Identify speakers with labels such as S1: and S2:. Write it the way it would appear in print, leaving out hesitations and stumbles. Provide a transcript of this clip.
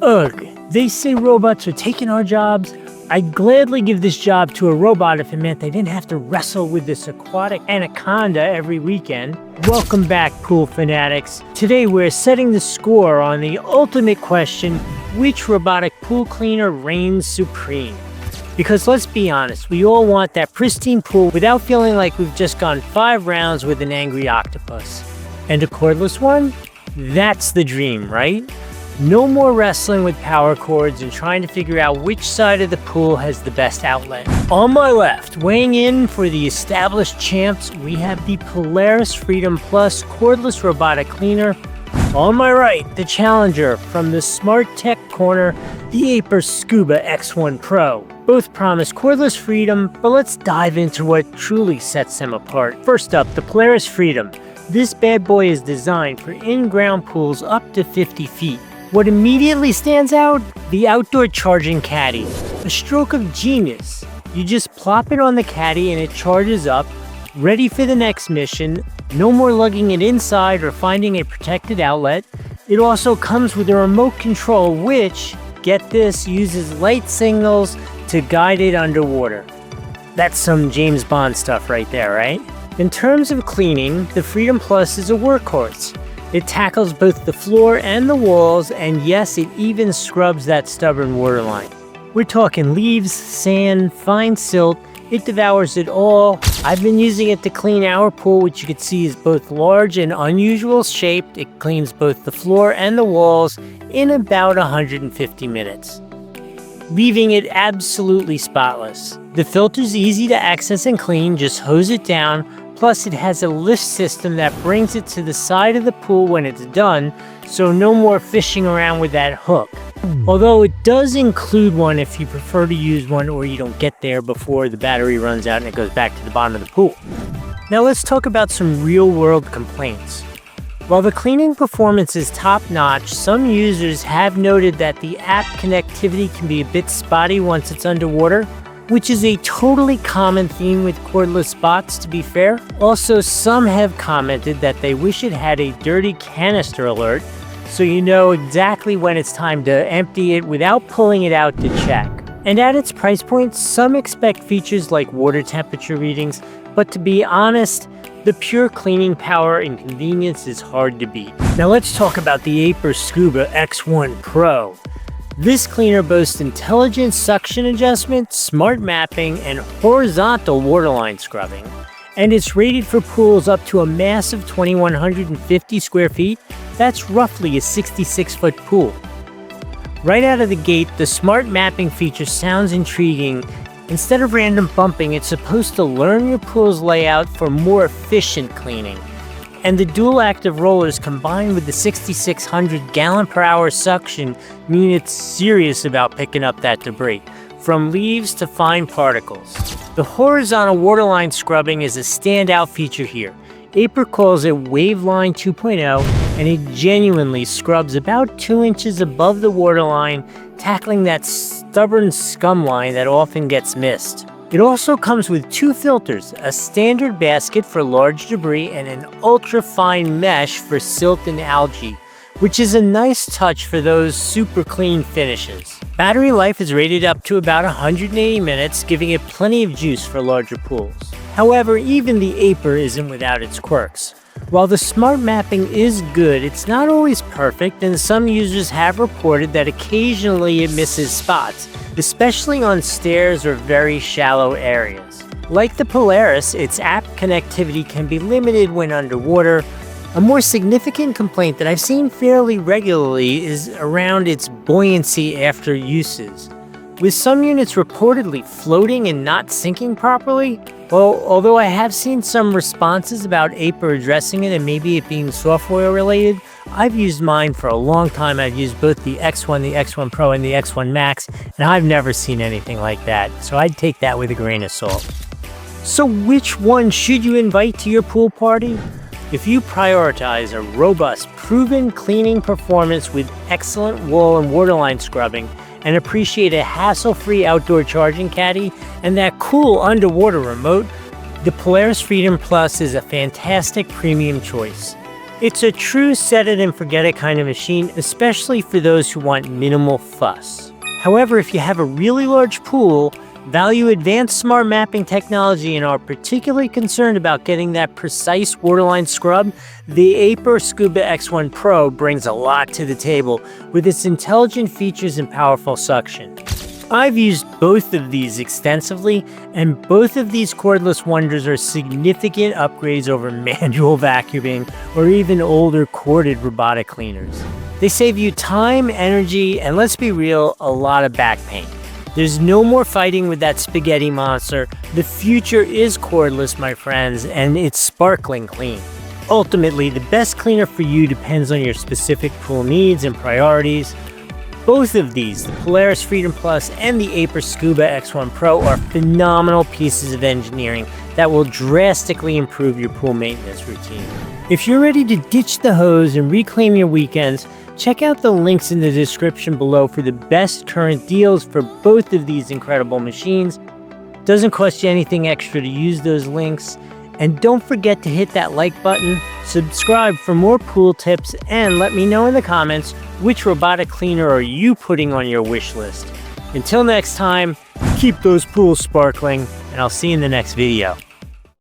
S1: Ugh, they say robots are taking our jobs. I'd gladly give this job to a robot if it meant they didn't have to wrestle with this aquatic anaconda every weekend. Welcome back, pool fanatics. Today we're setting the score on the ultimate question, which robotic pool cleaner reigns supreme? Because let's be honest, we all want that pristine pool without feeling like we've just gone 5 rounds with an angry octopus. And a cordless one? That's the dream, right? No more wrestling with power cords and trying to figure out which side of the pool has the best outlet. On my left, weighing in for the established champs, we have the Polaris Freedom Plus cordless robotic cleaner. On my right, the challenger from the smart tech corner, the Aper Scuba X1 Pro. Both promise cordless freedom, but let's dive into what truly sets them apart. First up, the Polaris Freedom. This bad boy is designed for in-ground pools up to 50 feet. What immediately stands out? The outdoor charging caddy. A stroke of genius. You just plop it on the caddy and it charges up, ready for the next mission. No more lugging it inside or finding a protected outlet. It also comes with a remote control which, get this, uses light signals to guide it underwater. That's some James Bond stuff right there, right? In terms of cleaning, the Freedom Plus is a workhorse. It tackles both the floor and the walls, and yes, it even scrubs that stubborn waterline. We're talking leaves, sand, fine silt. It devours it all. I've been using it to clean our pool, which you can see is both large and unusual shaped. It cleans both the floor and the walls in about 150 minutes, leaving it absolutely spotless. The filter's easy to access and clean, just hose it down. Plus, it has a lift system that brings it to the side of the pool when it's done, so no more fishing around with that hook. Although it does include one if you prefer to use one or you don't get there before the battery runs out and it goes back to the bottom of the pool. Now let's talk about some real-world complaints. While the cleaning performance is top-notch, some users have noted that the app connectivity can be a bit spotty once it's underwater, which is a totally common theme with cordless spots, to be fair. Also, some have commented that they wish it had a dirty canister alert, so you know exactly when it's time to empty it without pulling it out to check. And at its price point, some expect features like water temperature readings, but to be honest, the pure cleaning power and convenience is hard to beat. Now let's talk about the Aper Scuba X1 Pro. This cleaner boasts intelligent suction adjustment, smart mapping, and horizontal waterline scrubbing. And it's rated for pools up to a massive 2,150 square feet. That's roughly a 66-foot pool. Right out of the gate, the smart mapping feature sounds intriguing. Instead of random bumping, it's supposed to learn your pool's layout for more efficient cleaning. And the dual active rollers combined with the 6,600 gallon per hour suction mean it's serious about picking up that debris, from leaves to fine particles. The horizontal waterline scrubbing is a standout feature here. Aper calls it Waveline 2.0, and it genuinely scrubs about 2 inches above the waterline, tackling that stubborn scum line that often gets missed. It also comes with 2 filters, a standard basket for large debris and an ultra-fine mesh for silt and algae, which is a nice touch for those super clean finishes. Battery life is rated up to about 180 minutes, giving it plenty of juice for larger pools. However, even the Aper isn't without its quirks. While the smart mapping is good, it's not always perfect, and some users have reported that occasionally it misses spots, especially on stairs or very shallow areas. Like the Polaris, its app connectivity can be limited when underwater. A more significant complaint that I've seen fairly regularly is around its buoyancy after uses, with some units reportedly floating and not sinking properly. Well, although I have seen some responses about Aper addressing it and maybe it being software related, I've used mine for a long time. I've used both the X1, the X1 Pro, and the X1 Max, and I've never seen anything like that, so I'd take that with a grain of salt. So which one should you invite to your pool party? If you prioritize a robust, proven cleaning performance with excellent wall and waterline scrubbing, and appreciate a hassle-free outdoor charging caddy and that cool underwater remote, the Polaris Freedom Plus is a fantastic premium choice. It's a true set it and forget it kind of machine, especially for those who want minimal fuss. However, if you have a really large pool, value advanced smart mapping technology, and are particularly concerned about getting that precise waterline scrub, the AIPER Scuba X1 Pro brings a lot to the table with its intelligent features and powerful suction. I've used both of these extensively, and both of these cordless wonders are significant upgrades over manual vacuuming or even older corded robotic cleaners. They save you time, energy, and let's be real, a lot of back pain. There's no more fighting with that spaghetti monster. The future is cordless, my friends, and it's sparkling clean. Ultimately, the best cleaner for you depends on your specific pool needs and priorities. Both of these, the Polaris Freedom Plus and the AIPER Scuba X1 Pro, are phenomenal pieces of engineering that will drastically improve your pool maintenance routine. If you're ready to ditch the hose and reclaim your weekends, check out the links in the description below for the best current deals for both of these incredible machines. Doesn't cost you anything extra to use those links. And don't forget to hit that like button, subscribe for more pool tips, and let me know in the comments which robotic cleaner are you putting on your wish list. Until next time, keep those pools sparkling, and I'll see you in the next video.